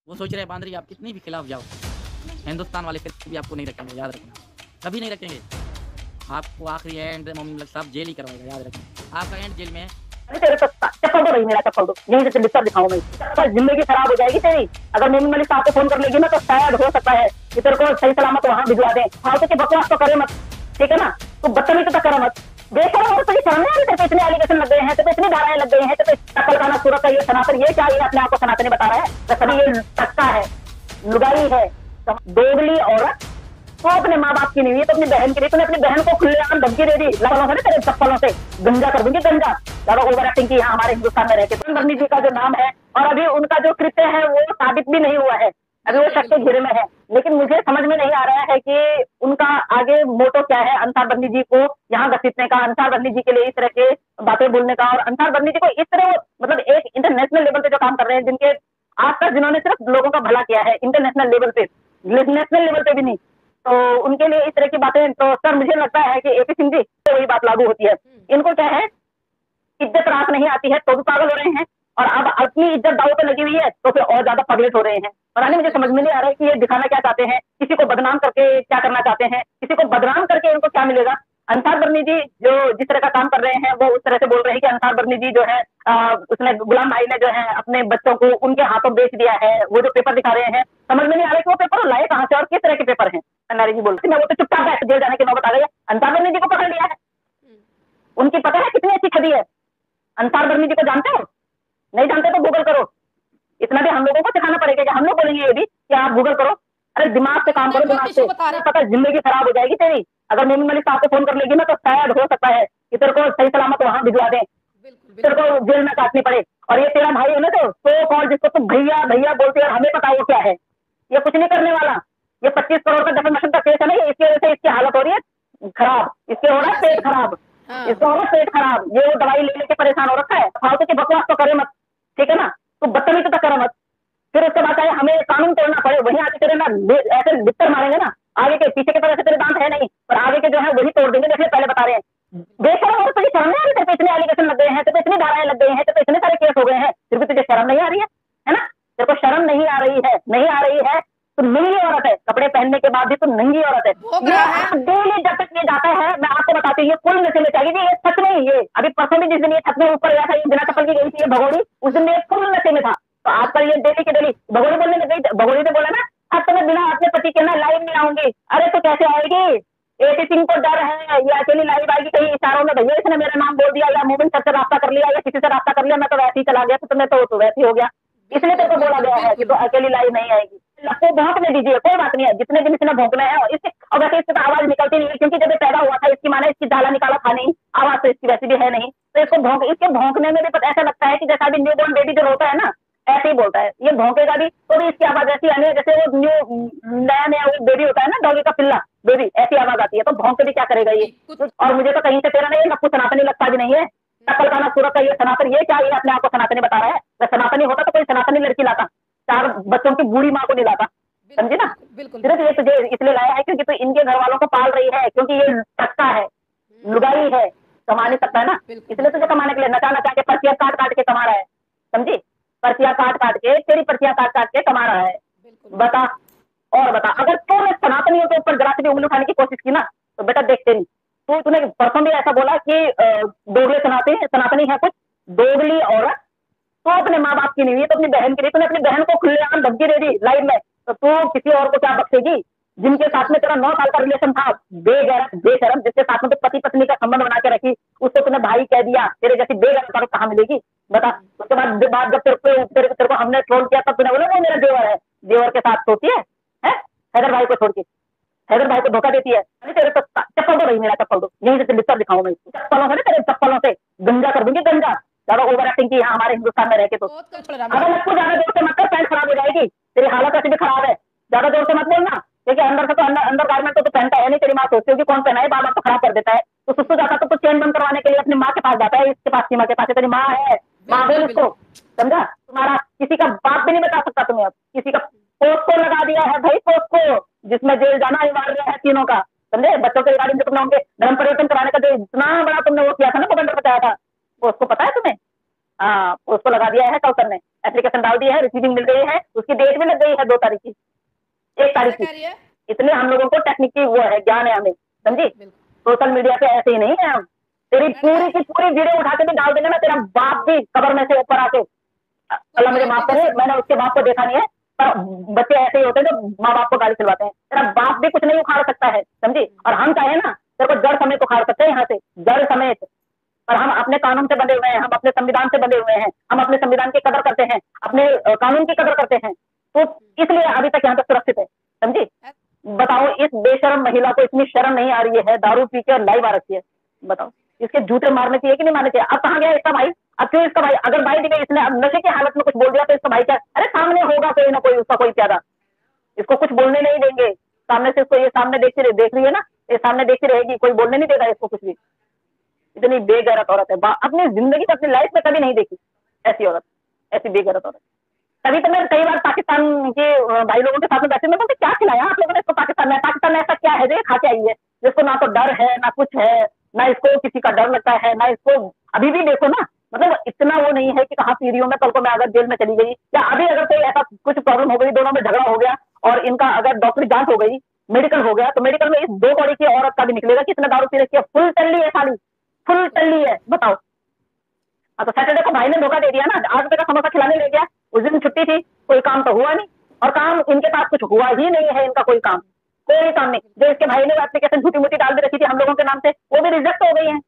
वो सोच रहे हैं बांदरी आप कितनी भी खिलाफ जाओ, हिंदुस्तान वाले फिर भी आपको नहीं रखेंगे, याद रखना। कभी नहीं रखेंगे। आपको आखिरी एंड मोमिन मलिक साहब जेल ही करवाएगा, याद रखना। आपका एंड जेल में है। अरे तेरे तो चप्पल दो भाई, मेरा चप्पल दो, यहीं से बिस्तर दिखाऊं मैं इसकी। जिंदगी खराब हो जाएगी तेरी। अगर मोमिन मलिक साहब को फोन कर लेगी ना तो शायद हो सकता है कि तेरे को सही सलामत वहां भिजवा दें। फालतू की बकवास तो करे मत, ठीक है ना। तो बदतमीजी तो करे मत। बेशरम और तुझे शर्म नहीं आ रही? तेरे पे इतने एलिगेशन लग गए हैं, तेरे पे इतनी धाराएं लग गई हैं, तेरे पे शक्ल खाना सूरत का ये सनातन, ये क्या, ये अपने आप को सनातनी बता रहा है? तो सभी ये टक्का है, लुगाई है, दोगली औरत। तो अपने माँ बाप की नहीं हुई तो अपनी बहन की नहीं। तूने अपनी बहन को खुलेआम धमकी दे दी, लड़ों से ना तेरे चप्पलों से गंजा कर दूंगी, गंजा। ज्यादा ओवर एक्टिंग की यहाँ हमारे हिंदुस्तान में रहकर। बर्नी जी का जो नाम है और अभी उनका जो कृत्य है वो साबित भी नहीं हुआ है, अभी वो शक के घेरे में है। लेकिन मुझे समझ में नहीं आ रहा है कि उनका आगे मोटो क्या है अंसार बर्नी जी को यहाँ घसीटने का, अंसार बर्नी जी के लिए इस तरह के बातें बोलने का, और अंसार बर्नी जी को इस तरह मतलब एक इंटरनेशनल लेवल पे जो काम कर रहे हैं, जिनके आसपास जिन्होंने सिर्फ लोगों का भला किया है इंटरनेशनल लेवल पे, नेशनल लेवल पे भी नहीं, तो उनके लिए इस तरह की बातें। तो सर मुझे लगता है कि एपी सिंह जी तो वही बात लागू होती है। इनको क्या है, इज्जत रास नहीं आती है तो भी पागल हो रहे हैं, और अब अपनी इज्जत दाव पे लगी हुई है तो फिर और ज्यादा पगलेट हो रहे हैं। पता नहीं, मुझे समझ में नहीं आ रहा है कि ये दिखाना क्या चाहते हैं, किसी को बदनाम करके क्या करना चाहते हैं, किसी को बदनाम करके इनको क्या मिलेगा। अंसार बर्नी जी जो जिस तरह का काम कर रहे हैं वो उस तरह से बोल रहे हैं कि अंसार बर्नी जी जो है उसने गुलाम भाई ने जो है अपने बच्चों को उनके हाथों बेच दिया है। वो जो पेपर दिखा रहे हैं, समझ में नहीं आ रहा है कि वो पेपर लाए कहाँ से और किस तरह के पेपर हैं। अन्नारी जी बोलते मैं वो तो चुपचाप बैठ जेल जाने की नौबत आ गई है। अंसार बर्नी जी को पकड़ लिया है, उनकी पता है कितनी अच्छी छवि है। अंसार बर्नी जी को जानते हो? नहीं जानते तो गूगल करो। इतना भी हम लोगों को सिखाना पड़ेगा कि हम लोग बोलेंगे ये भी कि आप गूगल करो। अरे दिमाग से काम करो, दिमाग से। पता जिंदगी खराब हो जाएगी तेरी। अगर मोमिन मलिक साहब को फोन कर लेगी ना तो शायद हो सकता है कि तेरे को सही सलामत वहां भिजवा दें, तेरे को जेल में काटनी पड़े। और ये तेरा भाई है ना तो कॉल जिसको तुम भैया भैया बोलते हैं, और हमें पता वो क्या है, ये कुछ नहीं करने वाला। ये 25 करोड़ का डेफेमेशन का केस है ना, इसकी वजह से इसकी हालत हो रही है खराब, इसके हो रहा है पेट खराब, इसका हो रहा है पेट खराब। ये वो दवाई ले लेके परेशान हो रखा है। फालतू की बकवास तो करे मत, ठीक है ना। तो बदतमीजी तो करे मत, फिर उसके बाद चाहे हमें कानून तोड़ना पड़े, वहीं आके तेरे ना ऐसे लिपटर मारेंगे ना। आगे के पीछे के तरह से तेरे दांत है नहीं, पर आगे के जो है वही तोड़ देंगे, जैसे पहले बता रहे हैं। बेशरम और तुझे शर्म नहीं आ रही? तेरे पे इतने एलिगेशन लग गए हैं, तेरे पे इतनी धाराएं लग गई हैं, तेरे पे इतने सारे केस हो गए हैं, फिर भी तुझे शर्म नहीं आ रही है ना? तेरे को शर्म नहीं आ रही है, नहीं आ रही है। तो नंगी औरत है, कपड़े पहनने के बाद भी तो नंगी औरत है। ये डेली जब तक ये जाता है, मैं आपको बताती हूँ, ये फुल नशे में चाहिए। ये सच में, ये अभी परसों भी जिस दिन ये छत में ऊपर गया था, ये बिना चप्पल की गई थी ये भगोड़ी, उस दिन ये फुल नशे में था। तो आजकल ये डेली के डेली भगोड़ी बोलने लग गई। भगोड़ी ने बोला ना अब मैं बिना अपने पति के ना लाइव में आऊंगी। अरे तो कैसे आएगी? एपी सिंह को डर है ये अकेली लाइव आएगी कहीं इशारों में, भैया इसने मेरा नाम बोल दिया, या मोमिन सर से रास्ता कर लिया, या किसी से रास्ता कर लिया, मैं तो वैसे ही चला गया, तो तुम्हें तो वैसे ही हो गया। इसलिए तेरे को बोला गया है कि तो अकेली लाइव नहीं आएगी। लपको भौंकने दीजिए, कोई बात नहीं है, जितने दिन इसने भौंकना है। इससे और वैसे इससे तो आवाज निकलती नहीं है, क्योंकि जब ये पैदा हुआ था इसकी माँ ने इसकी झाला निकाला था नहीं, आवाज तो इसकी वैसी भी है नहीं। तो इसको इसके भौंकने में भी ऐसा लगता है कि जैसा अभी न्यू बॉर्न बेबी जो होता है ना, ऐसे ही बोलता है। ये भौंकेगा भी तो भी इसकी आवाज ऐसी आनी है जैसे वो नया नया वो बेबी होता है ना, डॉगी का पिल्ला बेबी, ऐसी आवाज आती है। तो भौंक के भी क्या करेगा ये? और मुझे तो कहीं से तेरा नहीं नक्कू सनातनी लगता भी नहीं है। शक्ल खाना सूरत का ये सनातन, ये क्या, ये अपने आप को सनातनी बता रहा है? अगर सनातनी होता तो कोई सनातनी लड़की लाता, 4 बच्चों की बूढ़ी माँ को नहीं लाता, समझे ना। सिर्फ ये तुझे इसलिए लाया है क्योंकि तू इनके घर वालों को पाल रही है, क्योंकि ये टक्का है, लुगाई है, कमा नहीं सकता है ना, इसलिए तुझे कमाने के लिए नचा नचा के पर्चियां काट काट के कमा रहा है, समझी। पर्चियां काट काट के, तेरी पर्चियां काट काट के कमा रहा है। बता और बता, अगर तूने सनातनियों के ऊपर जरा से भी उंगली उठाने की कोशिश की ना तो बेटा देखते नहीं। तूने परसों भी ऐसा बोला कि दोगले सनातनी है कुछ, दोगली औरत। तो अपने माँ बाप की नहीं हुई तो अपनी बहन की नहीं। तूने अपनी बहन को खुलेआम धमकी दे दी लाइव में, तो तू किसी और को क्या बख्शेगी? जिनके साथ में तेरा 9 साल का रिलेशन था, बेगैरत बेशरम, जिसके साथ में तो पति पत्नी का संबंध बना के रखी, उसको तूने भाई कह दिया। तेरे जैसी बेगैरत औरत कहाँ मिलेगी बता। उसके बाद जब तेरे को हमने ट्रोल किया तब तूने बोला वो मेरा देवर है, देवर के साथ सोती है हैदर भाई को छोड़ के, हैदर भाई को धोखा देती है। अरे तेरे तो चप्पल दो भाई, मेरा चप्पल दो, यहीं से बिस्तर दिखाऊं मैं चप्पलों से, तेरे चप्पलों से गंजा कर दूंगी, गंजा। ज्यादा ओवर एक्टिंग की यहाँ हमारे हिंदुस्तान में रहके तो। अगर मुझको ज्यादा जोर से मत कर, पैंट खराब हो जाएगी, तेरी हालत ऐसी भी खराब है। ज्यादा जोर से मत बोलना, क्योंकि अंदर से तो अंदर गारमेंट तो पहनता है नहीं। तेरी माँ सोचती होगी कौन पहना है, बार बार तो खराब कर देता है। तो सुसु जाता तो चैन बंद करवाने के लिए अपनी माँ के पास जाता है, इसके पास सीमा के पास। तेरी माँ है, माँ बोल इसको, समझा। तुम्हारा किसी का बाप भी नहीं बता सकता तुम्हें। अब किसी का पोस्को लगा दिया है भाई, पोस्को, जिसमें जेल जाना अनिवार्य है तीनों का, समझे। बच्चों के रिगार्डिंग तुमने उनके धर्म परिवर्तन कराने का जो इतना बड़ा तुमने वो किया था ना, पकड़ पचाया था, वो उसको पता है तुम्हें? हाँ, उसको लगा दिया है कौसर ने, एप्लीकेशन डाल दी है, रिसीविंग मिल गई है, उसकी डेट भी लग गई है 2 तारीख की, 1 तारीख की। इतने हम लोगों को टेक्निकी वो है, ज्ञान है हमें, समझी? सोशल मीडिया पे ऐसे ही नहीं है हम। तेरी पूरी की पूरी वीडियो उठा के भी डाल देंगे ना, तेरा बाप भी कब्र में से ऊपर आके, अल्लाह मुझे माफ करे, मैंने उसके बाप को देखा नहीं है, पर बच्चे ऐसे ही होते हैं जो माँ बाप को गाली चलवाते हैं। तेरा बाप भी कुछ नहीं उखाड़ सकता है, समझी? और हम चाहे ना तेरे को जड़ समेत उखाड़ सकते हैं यहाँ से, जड़ समेत। पर हम अपने कानून से बंधे हुए हैं, हम अपने संविधान से बंधे हुए हैं, हम अपने संविधान की कदर करते हैं, अपने कानून की कदर करते हैं, तो इसलिए अभी तक यहाँ तक सुरक्षित है, समझी? बताओ, इस बेशरम महिला को इतनी शर्म नहीं आ रही है, दारू पी के लाइव आ रखी है, बताओ इसके जूते मारने चाहिए कि नहीं मारने चाहिए? अब कहाँ गया इसका भाई? अब क्यों इसका भाई, अगर भाई दिखे इसने अब नशे की हालत में कुछ बोल दिया तो इसका भाई क्या? अरे सामने होगा कोई ना कोई उसका कोई प्यादा, इसको कुछ बोलने नहीं देंगे, सामने से इसको, ये सामने देख रही है ना, ये सामने देखती रहेगी, कोई बोलने नहीं देगा इसको कुछ भी। इतनी बेगैरत औरत है, अपनी जिंदगी में, अपनी लाइफ में कभी नहीं देखी ऐसी औरत, ऐसी बेगैरत औरत। तभी तो मैं कई बार पाकिस्तान के भाई लोगों के साथ में बैठे, मैं बोलते क्या खिलाया आप लोगों ने इसको पाकिस्तान में? पाकिस्तान में ऐसा क्या है जो ये खा के आई है, जिसको ना तो डर है ना कुछ है, ना इसको किसी का डर लगता है, ना इसको अभी भी देखो ना, मतलब इतना वो नहीं है कि कहाँ पीरियो में, कल को मैं अगर जेल में चली गई या अभी अगर कोई ऐसा कुछ प्रॉब्लम हो गई, दोनों में झगड़ा हो गया और इनका अगर डॉक्टरी जांच हो गई, मेडिकल हो गया, तो मेडिकल में इस 2 कौड़ी की औरत का भी निकलेगा कि इसने दारू पी रखी है, फुल टल्ली है साली, फुल टल्ली है, बताओ। हाँ, तो सैटरडे को भाई ने धोखा दे दिया ना, 8 रुपए का समोसा खिलाने ले गया, उस दिन छुट्टी थी, कोई काम तो हुआ नहीं, और काम इनके पास कुछ हुआ ही नहीं है, इनका कोई काम नहीं। जो इसके भाई ने एप्लीकेशन झूठी मूठी डाल दे रखी थी हम लोगों के नाम से, वो भी रिजेक्ट हो गई है,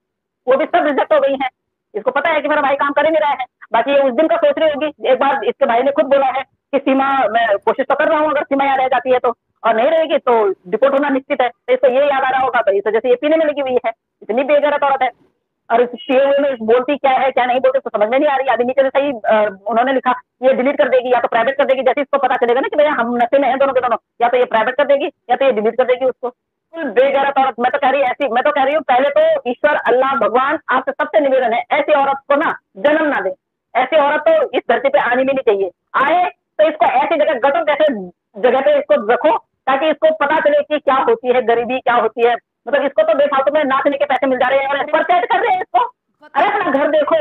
वो भी सब रिजेक्ट हो गई है। इसको पता है कि मेरा भाई काम कर ही नहीं रहा है, बाकी ये उस दिन का सोच रही होगी। एक बार इसके भाई ने खुद बोला है कि सीमा, मैं कोशिश तो कर रहा हूँ, अगर सीमा यहाँ रह जाती है तो, और नहीं रहेगी तो डिपोर्ट होना निश्चित है, तो इसको ये याद आ रहा होगा, तो इस वजह से ये पीने में लगी हुई है। इतनी बेगैरत औरत है, और इस पिए हुए में बोलती क्या है क्या नहीं बोलती तो समझ में नहीं आ रही। अभी नीचे से सही उन्होंने लिखा ये डिलीट कर देगी या तो प्राइवेट कर देगी, जैसे इसको पता चलेगा ना कि भैया हम नशे में हैं दोनों के दोनों, या तो ये प्राइवेट कर देगी या तो ये डिलीट कर देगी उसको। बेगैरत औरत, मैं तो कह रही हूँ पहले तो ईश्वर अल्लाह भगवान आपसे सबसे निवेदन है, ऐसी औरत को ना जन्म ना दे, ऐसी औरत तो इस धरती पे आनी भी नहीं चाहिए। आए तो इसको ऐसी जगह, गटों जैसे जगह पे इसको रखो, ताकि इसको पता चले कि क्या होती है गरीबी, क्या होती है। मतलब इसको तो बेफालतू में नाचने के पैसे मिल जा रहे हैं और परचेज कर रहे हैं इसको। अरे अपना घर देखो,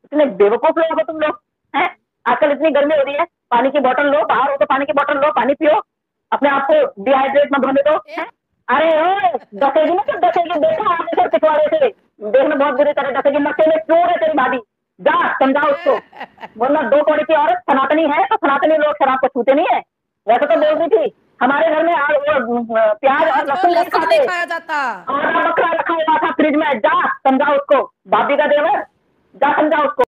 इतने बेवकूफ लोग हो तुम लोग हैं। आजकल इतनी गर्मी हो रही है, पानी की बोतल लो, बाहर हो तो पानी की बोतल लो, पानी पियो, अपने आप को डिहाइड्रेट मत होने दो। अरे ओ दसेगी ना, दसेगी, देखा आपने सर पिछवाड़े से, देखना बहुत बुरी तरह दसेगी, नशे में चूर है तेरी भाभी, जा समझा उसको। वरना 2 कौड़ी की औरत सनातनी है तो सनातनी लोग शराब को छूते नहीं है। वैसे तो बोल रही थी हमारे घर में प्याज और लहसुन नहीं खाते, आधा बकरा रखा हुआ था फ्रिज में, जा समझा उसको, भाभी का देवर, जा समझा उसको।